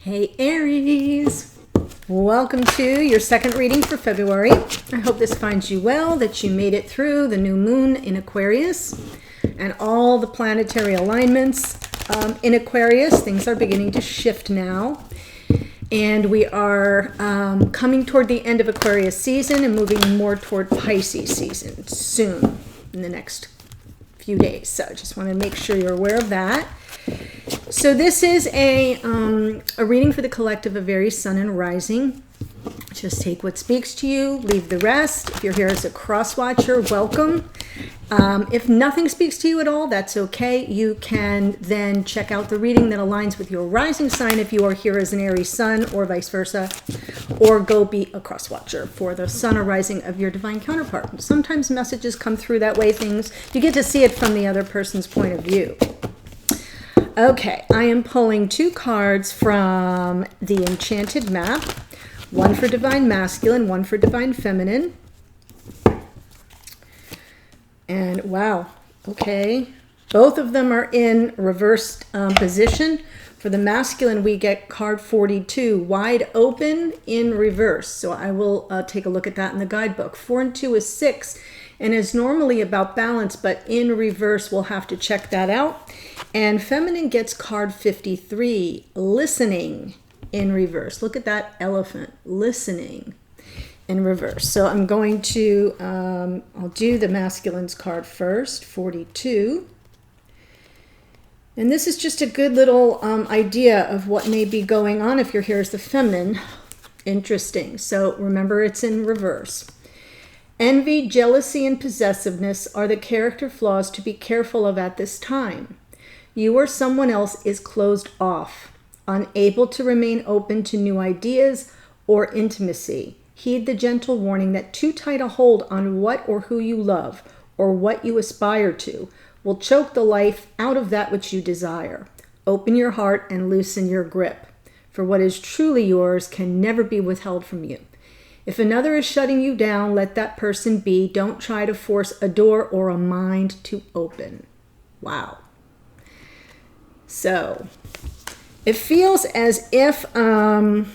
Hey Aries, welcome to your second reading for February. I hope this finds you well, that you made it through the new moon in Aquarius and all the planetary alignments in Aquarius. Things are beginning to shift now, and we are coming toward the end of Aquarius season and moving more toward Pisces season soon in the next few days. So just want to make sure you're aware of that. So this is a reading for the collective of Aries Sun and Rising. Just take what speaks to you, leave the rest. If you're here as a cross watcher, welcome. If nothing speaks to you at all, that's okay. You can then check out the reading that aligns with your rising sign if you are here as an Aries Sun, or vice versa, or go be a cross watcher for the sun or rising of your divine counterpart. Sometimes messages come through that way. You get to see it from the other person's point of view. Okay, I am pulling two cards from the Enchanted Map, one for Divine Masculine, one for Divine Feminine. And wow, okay, both of them are in reversed position. For the masculine, we get card 42, wide open in reverse. So I will take a look at that in the guidebook. 4 and 2 is 6 and is normally about balance, but in reverse, we'll have to check that out. And feminine gets card 53, listening in reverse. Look at that elephant, listening in reverse. So I'm going to, I'll do the masculine's card first, 42. And this is just a good little idea of what may be going on if you're here as the feminine. Interesting. So remember, it's in reverse. Envy, jealousy, and possessiveness are the character flaws to be careful of at this time. You or someone else is closed off, unable to remain open to new ideas or intimacy. Heed the gentle warning that too tight a hold on what or who you love or what you aspire to will choke the life out of that which you desire. Open your heart and loosen your grip, for what is truly yours can never be withheld from you. If another is shutting you down, let that person be. Don't try to force a door or a mind to open. Wow. So it feels as if the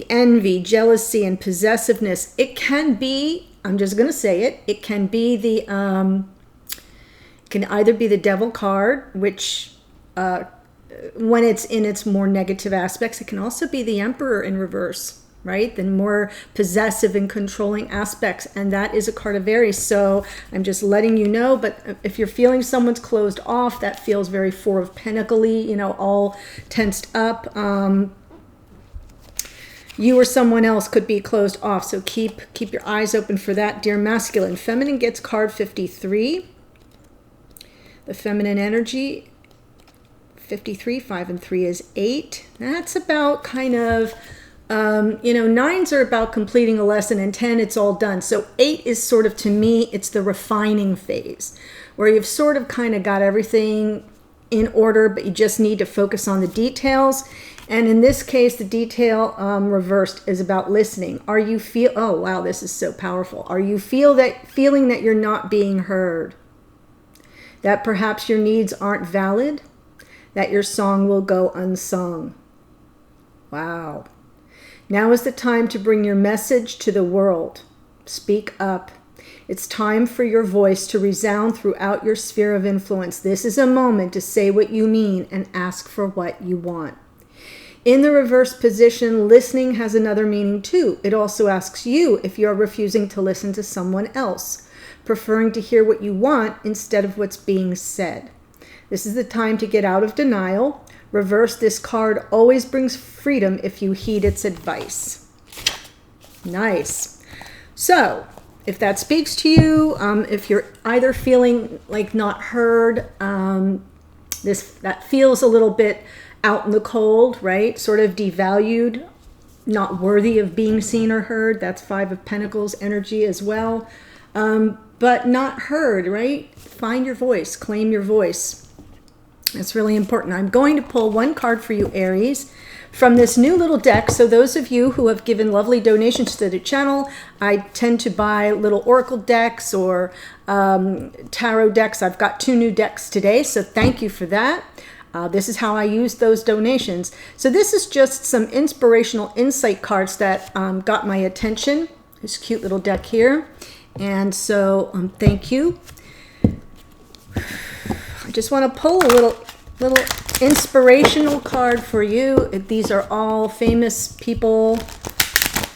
envy, jealousy, and possessiveness, it can be, I'm just going to say it, it can be the, can either be the devil card, which when it's in its more negative aspects, it can also be the emperor in reverse, right? The more possessive and controlling aspects, and that is a card of Aries. So I'm just letting you know, but if you're feeling someone's closed off, that feels very Four of Pentacles, you know, all tensed up. You or someone else could be closed off, so keep your eyes open for that, dear masculine. Feminine gets card 53. The feminine energy, 53, 5 and 3 is 8. That's about kind of, you know, 9s are about completing a lesson, and 10, it's all done. So 8 is sort of, to me, it's the refining phase, where you've sort of kind of got everything in order, but you just need to focus on the details. And in this case, the detail reversed is about listening. Are you oh wow, this is so powerful. Are you feeling that you're not being heard? That perhaps your needs aren't valid? That your song will go unsung? Wow. Now is the time to bring your message to the world. Speak up. It's time for your voice to resound throughout your sphere of influence. This is a moment to say what you mean and ask for what you want. In the reverse position, listening has another meaning too. It also asks you if you're refusing to listen to someone else, preferring to hear what you want instead of what's being said. This is the time to get out of denial. Reverse, this card always brings freedom if you heed its advice. Nice. So, if that speaks to you, if you're either feeling like not heard, that feels a little bit out in the cold, right? Sort of devalued, not worthy of being seen or heard. That's 5 of Pentacles energy as well. But not heard, right? Find your voice, claim your voice. That's really important. I'm going to pull one card for you, Aries, from this new little deck. So those of you who have given lovely donations to the channel, I tend to buy little oracle decks or tarot decks. I've got 2 new decks today, so thank you for that. This is how I use those donations. So this is just some inspirational insight cards that got my attention. This cute little deck here. And so thank you. I just want to pull a little inspirational card for you. These are all famous people,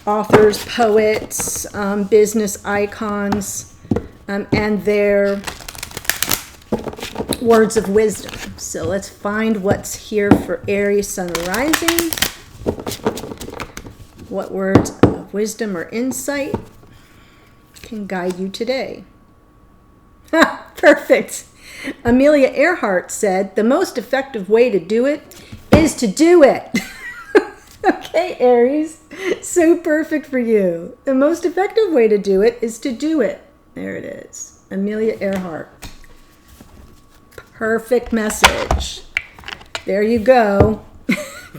authors, poets, business icons, and their words of wisdom. So let's find what's here for Aries Sun Rising. What words of wisdom or insight can guide you today? Ha! Perfect. Amelia Earhart said, the most effective way to do it is to do it. Okay, Aries. So perfect for you. The most effective way to do it is to do it. There it is. Amelia Earhart. Perfect message. There you go.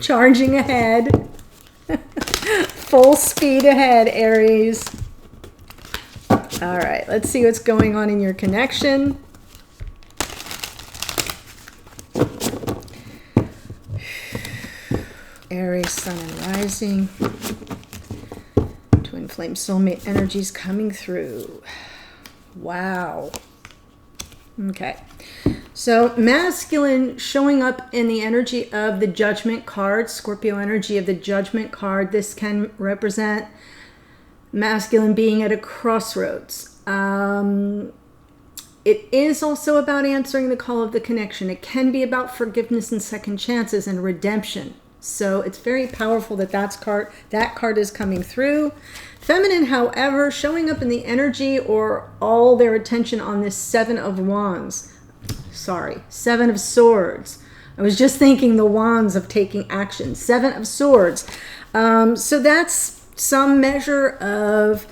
Charging ahead. Full speed ahead, Aries. All right, let's see what's going on in your connection. Aries, Sun and Rising. Twin Flame Soulmate energies coming through. Wow. Okay. So masculine showing up in the energy of the Judgment card, Scorpio energy of the Judgment card. This can represent masculine being at a crossroads. It is also about answering the call of the connection. It can be about forgiveness and second chances and redemption. So it's very powerful that that card is coming through. Feminine, however, showing up in the energy or all their attention on this Seven of Wands. Sorry, Seven of Swords. I was just thinking the wands of taking action. Seven of Swords. So that's some measure of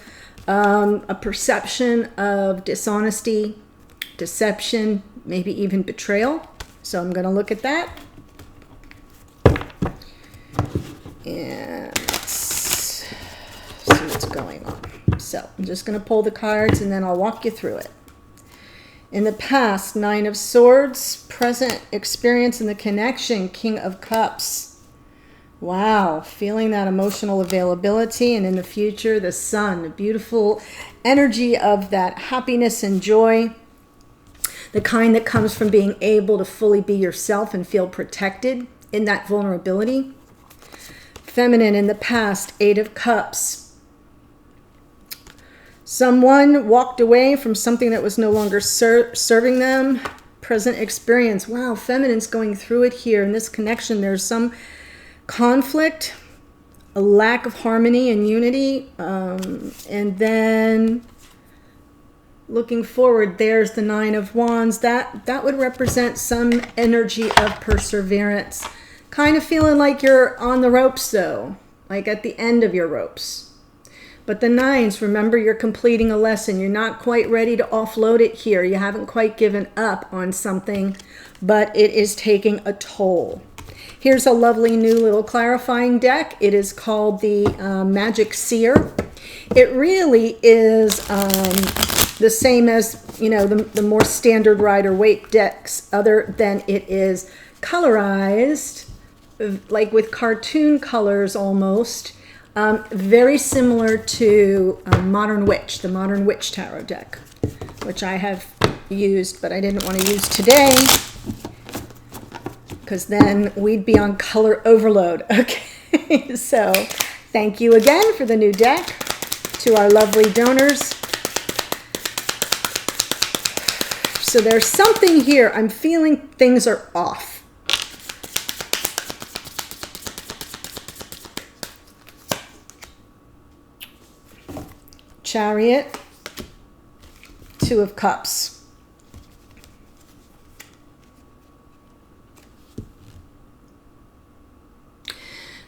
a perception of dishonesty, deception, maybe even betrayal. So I'm going to look at that. And let's see what's going on. So I'm just going to pull the cards and then I'll walk you through it. In the past, Nine of Swords, present experience in the connection, King of Cups. Wow, feeling that emotional availability. And in the future, the Sun, the beautiful energy of that happiness and joy, the kind that comes from being able to fully be yourself and feel protected in that vulnerability. Feminine in the past, Eight of Cups. Someone walked away from something that was no longer serving them. Present experience. Wow, feminine's going through it here. In this connection, there's some conflict, a lack of harmony and unity. And then looking forward, there's the Nine of Wands. That would represent some energy of perseverance. Kind of feeling like you're on the ropes though, like at the end of your ropes. But the nines, remember, you're completing a lesson. You're not quite ready to offload it here. You haven't quite given up on something, but it is taking a toll. Here's a lovely new little clarifying deck. It is called the Magic Seer. It really is the same as, you know, the more standard Rider-Waite decks, other than it is colorized, like with cartoon colors almost, very similar to Modern Witch, the Modern Witch Tarot deck, which I have used, but I didn't want to use today because then we'd be on color overload. Okay, so thank you again for the new deck to our lovely donors. So there's something here. I'm feeling things are off. Chariot, Two of Cups.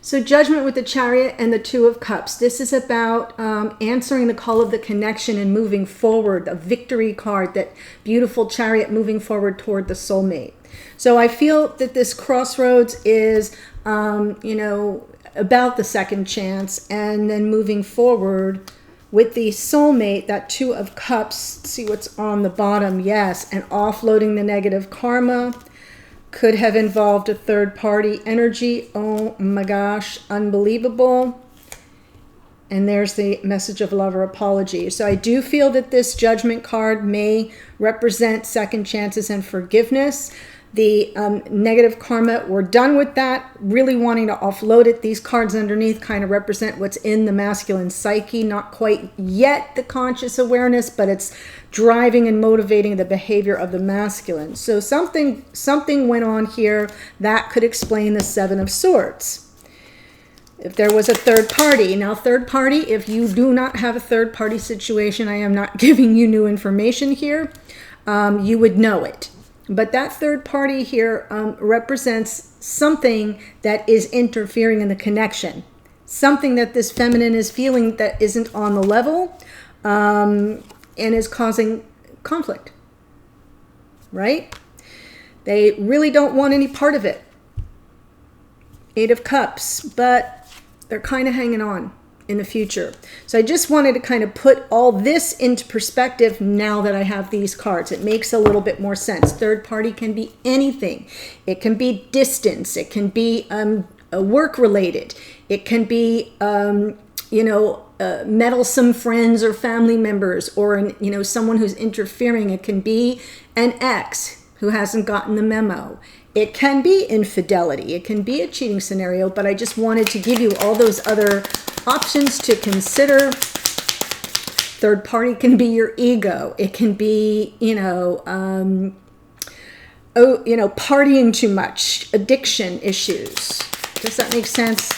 So Judgment with the Chariot and the Two of Cups. This is about answering the call of the connection and moving forward. A victory card, that beautiful Chariot moving forward toward the soulmate. So I feel that this crossroads is, you know, about the second chance and then moving forward with the soulmate, that Two of Cups. See what's on the bottom. Yes, and offloading the negative karma, Could have involved a third-party energy. Oh my gosh, unbelievable. And there's the message of love or apology. So I do feel that this Judgment card may represent second chances and forgiveness. The negative karma, we're done with that. Really wanting to offload it. These cards underneath kind of represent what's in the masculine psyche. Not quite yet the conscious awareness, but it's driving and motivating the behavior of the masculine. So something went on here that could explain the Seven of Swords. If there was a third party. Now, third party, if you do not have a third party situation, I am not giving you new information here. You would know it. But that third party here represents something that is interfering in the connection. Something that this feminine is feeling that isn't on the level and is causing conflict. Right? They really don't want any part of it. Eight of Cups, but they're kind of hanging on in the future. So I just wanted to kind of put all this into perspective now that I have these cards. It makes a little bit more sense. Third party can be anything. It can be distance. It can be work related. It can be, meddlesome friends or family members, or, someone who's interfering. It can be an ex who hasn't gotten the memo. It can be infidelity. It can be a cheating scenario, but I just wanted to give you all those other options to consider. Third party can be your ego. It can be, partying too much, addiction issues. Does that make sense?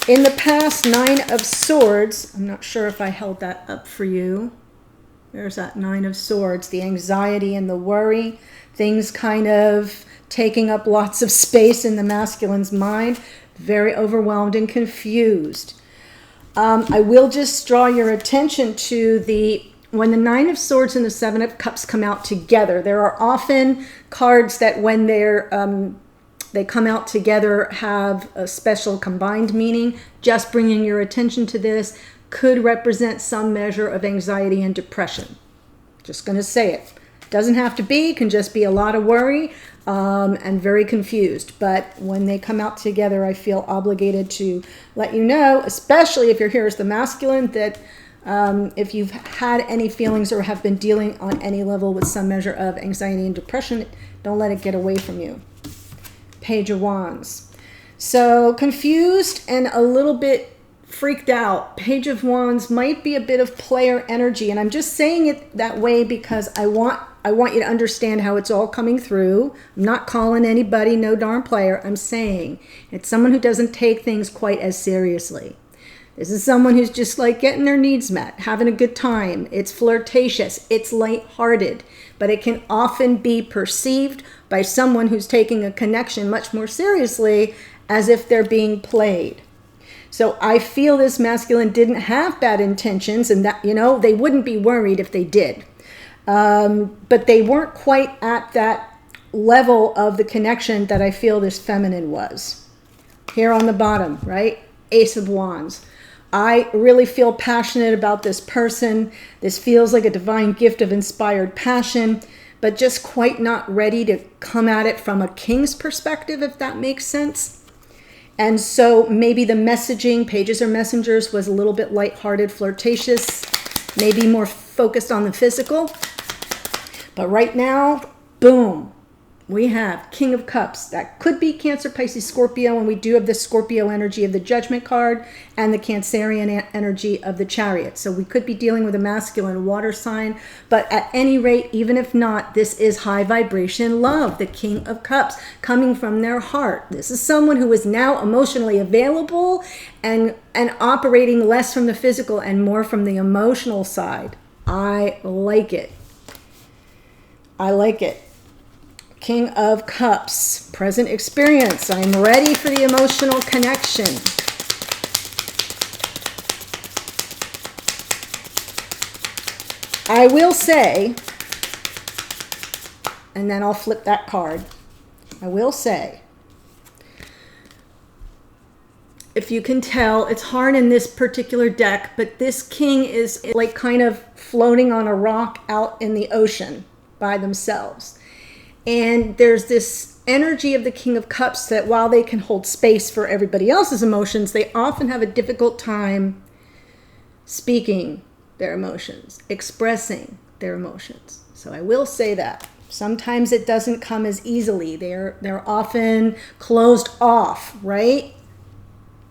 In the past, Nine of Swords. I'm not sure if I held that up for you. There's that Nine of Swords, the anxiety and the worry. Things kind of taking up lots of space in the masculine's mind, very overwhelmed and confused. I will just draw your attention to when the Nine of Swords and the Seven of Cups come out together. There are often cards that when they come out together have a special combined meaning. Just bringing your attention to this could represent some measure of anxiety and depression. Just going to say it. Doesn't have to be, can just be a lot of worry and very confused. But when they come out together, I feel obligated to let you know, especially if you're here as the masculine, that if you've had any feelings or have been dealing on any level with some measure of anxiety and depression, don't let it get away from you. Page of Wands. So confused and a little bit freaked out. Page of Wands might be a bit of player energy, and I'm just saying it that way because I want you to understand how it's all coming through. I'm not calling anybody no darn player. I'm saying it's someone who doesn't take things quite as seriously. This is someone who's just like getting their needs met, having a good time. It's flirtatious, it's lighthearted, but it can often be perceived by someone who's taking a connection much more seriously as if they're being played. So I feel this masculine didn't have bad intentions, and that, they wouldn't be worried if they did. But they weren't quite at that level of the connection that I feel this feminine was. Here on the bottom, right? Ace of Wands. I really feel passionate about this person. This feels like a divine gift of inspired passion, but just quite not ready to come at it from a king's perspective, if that makes sense. And so maybe the messaging, pages or messengers, was a little bit lighthearted, flirtatious, maybe more focused on the physical. But right now, boom, we have King of Cups. That could be Cancer, Pisces, Scorpio, and we do have the Scorpio energy of the Judgment card and the Cancerian energy of the Chariot. So we could be dealing with a masculine water sign, but at any rate, even if not, this is high vibration love, the King of Cups, coming from their heart. This is someone who is now emotionally available and operating less from the physical and more from the emotional side. I like it. I like it. King of Cups, present experience. I'm ready for the emotional connection. I will say, and then I'll flip that card. I will say, if you can tell, it's hard in this particular deck, but this king is like kind of floating on a rock out in the ocean by themselves. And there's this energy of the King of Cups that while they can hold space for everybody else's emotions, they often have a difficult time speaking their emotions, expressing their emotions. So I will say that. Sometimes it doesn't come as easily. They're often closed off, right?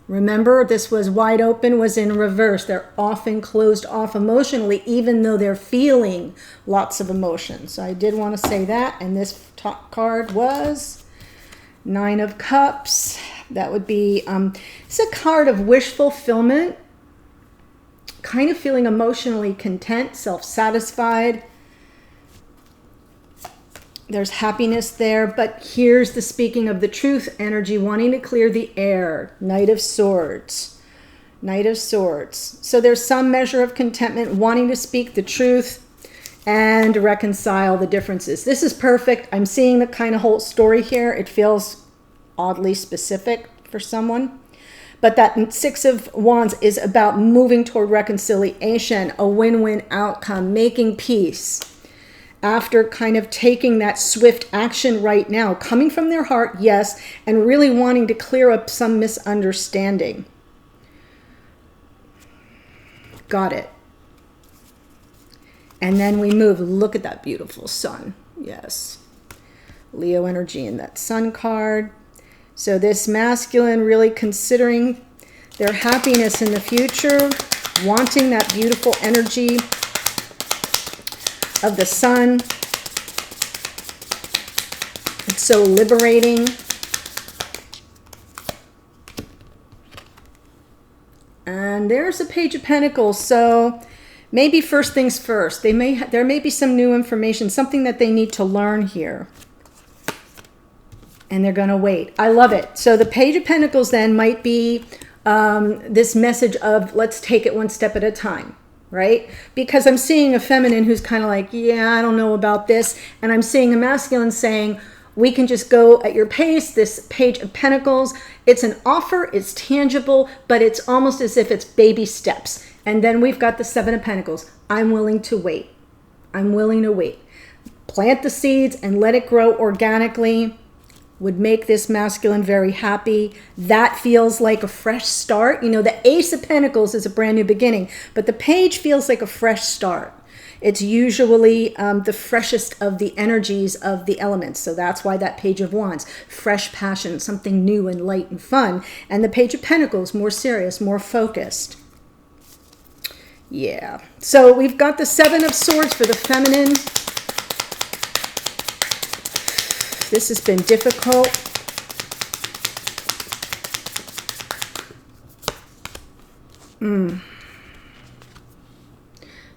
Remember, this was wide open, was in reverse. They're often closed off emotionally, even though they're feeling lots of emotion. So I did want to say that. And this top card was Nine of Cups. That would be, it's a card of wish fulfillment, kind of feeling emotionally content, self-satisfied. There's happiness there, but here's the speaking of the truth energy, wanting to clear the air. Knight of Swords. Knight of Swords. So there's some measure of contentment, wanting to speak the truth and reconcile the differences. This is perfect. I'm seeing the kind of whole story here. It feels oddly specific for someone. But that Six of Wands is about moving toward reconciliation, a win-win outcome, making peace. After kind of taking that swift action right now, coming from their heart, yes, and really wanting to clear up some misunderstanding. Got it. And then we move. Look at that beautiful sun. Yes. Leo energy in that sun card. So this masculine really considering their happiness in the future, wanting that beautiful energy of the sun. It's so liberating. And there's a Page of Pentacles. So maybe first things first. There may be some new information, something that they need to learn here. And they're going to wait. I love it. So the Page of Pentacles then might be this message of let's take it one step at a time. Right? Because I'm seeing a feminine who's kind of like, yeah, I don't know about this. And I'm seeing a masculine saying, we can just go at your pace. This Page of Pentacles, it's an offer, it's tangible, but it's almost as if it's baby steps. And then we've got the Seven of Pentacles. I'm willing to wait. I'm willing to wait. Plant the seeds and let it grow organically. Would make this masculine very happy. That feels like a fresh start. You know, the Ace of Pentacles is a brand new beginning, but the Page feels like a fresh start. It's usually the freshest of the energies of the elements. So that's why that Page of Wands, fresh passion, something new and light and fun. And the Page of Pentacles, more serious, more focused. Yeah. So we've got the Seven of Swords for the feminine. This has been difficult.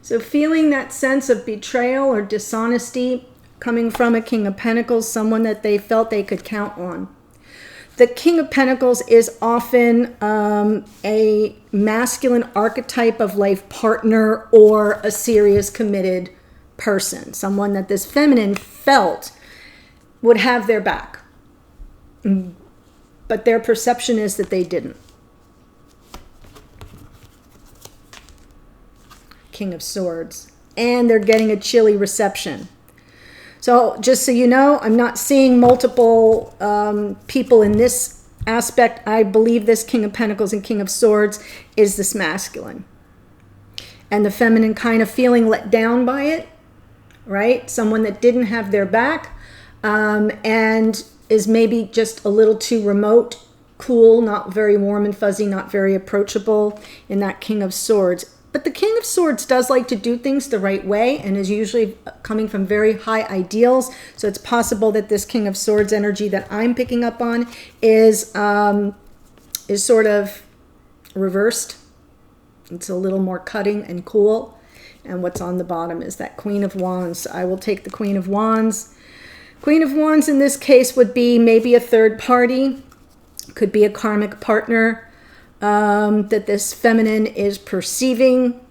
So feeling that sense of betrayal or dishonesty coming from a King of Pentacles, someone that they felt they could count on. The King of Pentacles is often a masculine archetype of life partner or a serious committed person, someone that this feminine felt would have their back. But their perception is that they didn't. King of Swords. And they're getting a chilly reception. So just so you know, I'm not seeing multiple people in this aspect. I believe this King of Pentacles and King of Swords is this masculine. And the feminine kind of feeling let down by it, right? Someone that didn't have their back. And is maybe just a little too remote, cool, not very warm and fuzzy, not very approachable in that King of Swords. But the King of Swords does like to do things the right way and is usually coming from very high ideals. So it's possible that this King of Swords energy that I'm picking up on is sort of reversed. It's a little more cutting and cool. And what's on the bottom is that Queen of Wands. I will take the Queen of Wands. Queen of Wands in this case would be maybe a third party, could be a karmic partner that this feminine is perceiving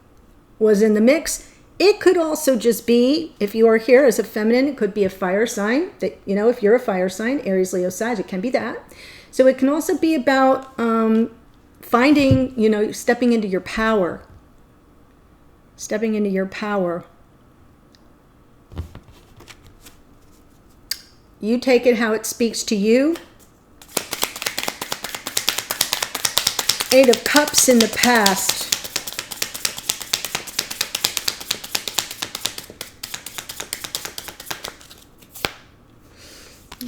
was in the mix. It could also just be, if you are here as a feminine, it could be a fire sign. That, you know, if you're a fire sign, Aries, Leo, Sag, it can be that. So it can also be about finding, you know, stepping into your power. Stepping into your power. You take it how it speaks to you. 8 of Cups in the past.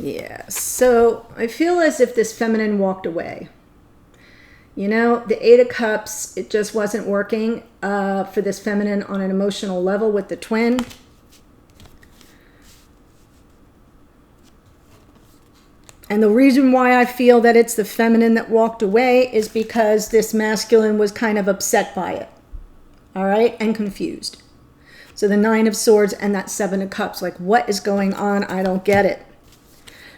Yeah, so I feel as if this feminine walked away. You know, the 8 of Cups, it just wasn't working for this feminine on an emotional level with the twin. And the reason why I feel that it's the feminine that walked away is because this masculine was kind of upset by it. All right, and confused. So the 9 of Swords and that 7 of Cups, like, what is going on? I don't get it.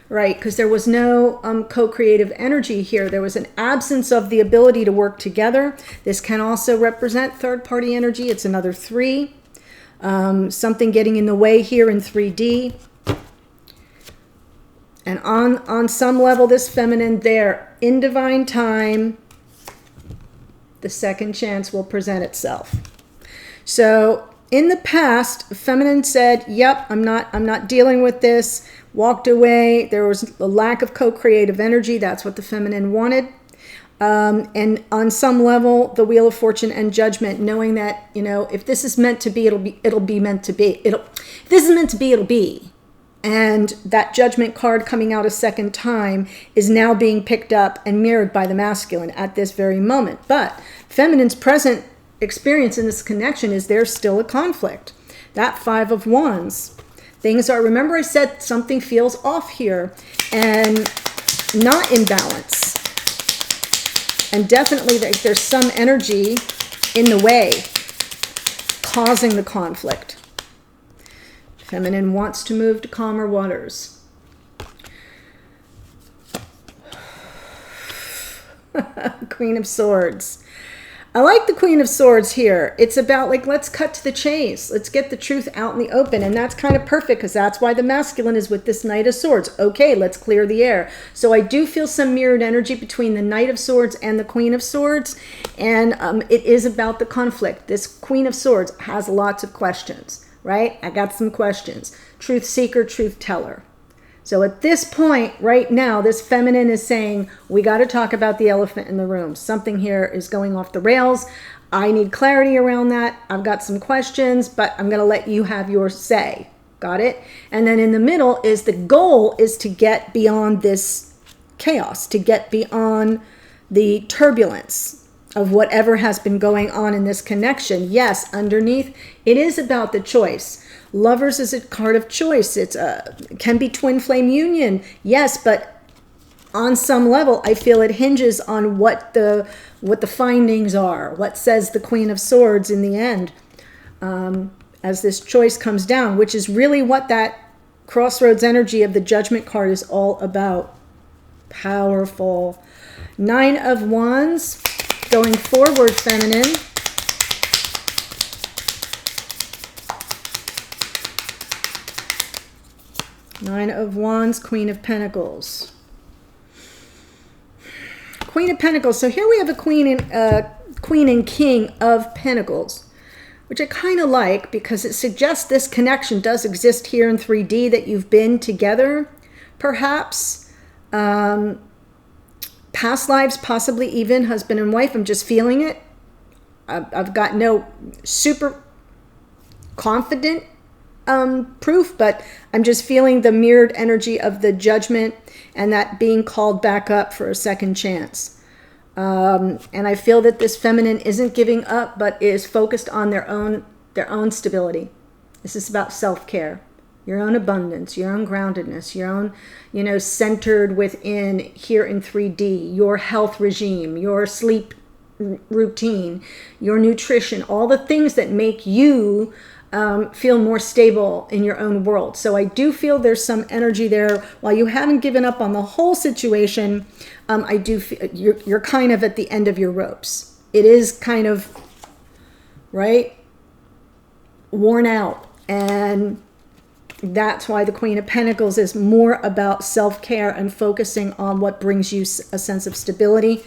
Right, because there was no co-creative energy here. There was an absence of the ability to work together. This can also represent third-party energy. It's another 3. Something getting in the way here in 3D. And on some level, this feminine there, in divine time, the second chance will present itself. So in the past, feminine said, yep, I'm not dealing with this. Walked away. There was a lack of co-creative energy. That's what the feminine wanted. And on some level, the Wheel of Fortune and Judgment, knowing that, you know, if this is meant to be, it'll be meant to be. If this is meant to be, it'll be. And that Judgment card coming out a second time is now being picked up and mirrored by the masculine at this very moment. But feminine's present experience in this connection is there's still a conflict. That 5 of Wands. Things are, remember I said something feels off here and not in balance. And definitely there's some energy in the way causing the conflict. Feminine wants to move to calmer waters. Queen of Swords. I like the Queen of Swords here. It's about, like, let's cut to the chase. Let's get the truth out in the open. And that's kind of perfect because that's why the masculine is with this Knight of Swords. Okay, let's clear the air. So I do feel some mirrored energy between the Knight of Swords and the Queen of Swords. And it is about the conflict. This Queen of Swords has lots of questions, right? I got some questions. Truth seeker, truth teller. So at this point, right now, this feminine is saying, we got to talk about the elephant in the room. Something here is going off the rails. I need clarity around that. I've got some questions, but I'm going to let you have your say. Got it? And then in the middle is the goal is to get beyond this chaos, to get beyond the turbulence of whatever has been going on in this connection. Yes, underneath, it is about the choice. Lovers is a card of choice. It's can be twin flame union. Yes, but on some level, I feel it hinges on what the findings are. What says the Queen of Swords in the end as this choice comes down, which is really what that crossroads energy of the Judgment card is all about. Powerful. 9 of Wands, going forward, feminine. Nine of Wands, Queen of Pentacles. Queen of Pentacles. So here we have a Queen and King of Pentacles, which I kind of like because it suggests this connection does exist here in 3D, that you've been together, perhaps. Past lives, possibly even husband and wife. I'm just feeling it. I've got no super confident proof, but I'm just feeling the mirrored energy of the Judgment and that being called back up for a second chance. And I feel that this feminine isn't giving up, but is focused on their own stability. This is about self-care, your own abundance, your own groundedness, your own, you know, centered within here in 3D, your health regime, your sleep routine, your nutrition, all the things that make you feel more stable in your own world. So I do feel there's some energy there. While you haven't given up on the whole situation, I do feel you're kind of at the end of your ropes. It is kind of, right, worn out. And that's why the Queen of Pentacles is more about self-care and focusing on what brings you a sense of stability.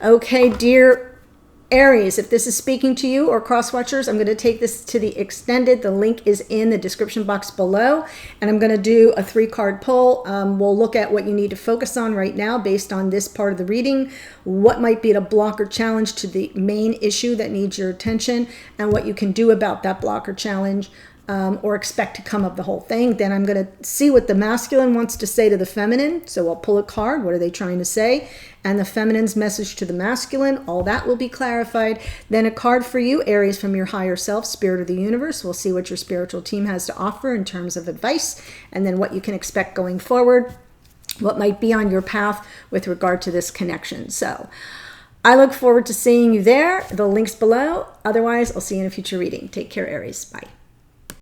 Okay, dear Aries, if this is speaking to you or cross watchers, I'm going to take this to the extended. The link is in the description box below, and I'm going to do a 3-card pull. We'll look at what you need to focus on right now based on this part of the reading, what might be a block or challenge to the main issue that needs your attention, and what you can do about that block or challenge, or expect to come of the whole thing. Then I'm going to see what the masculine wants to say to the feminine. So I'll pull a card. What are they trying to say? And the feminine's message to the masculine. All that will be clarified. Then a card for you, Aries, from your higher self, spirit of the universe. We'll see what your spiritual team has to offer in terms of advice, and then what you can expect going forward, what might be on your path with regard to this connection. So I look forward to seeing you there. The link's below. Otherwise, I'll see you in a future reading. Take care, Aries. Bye.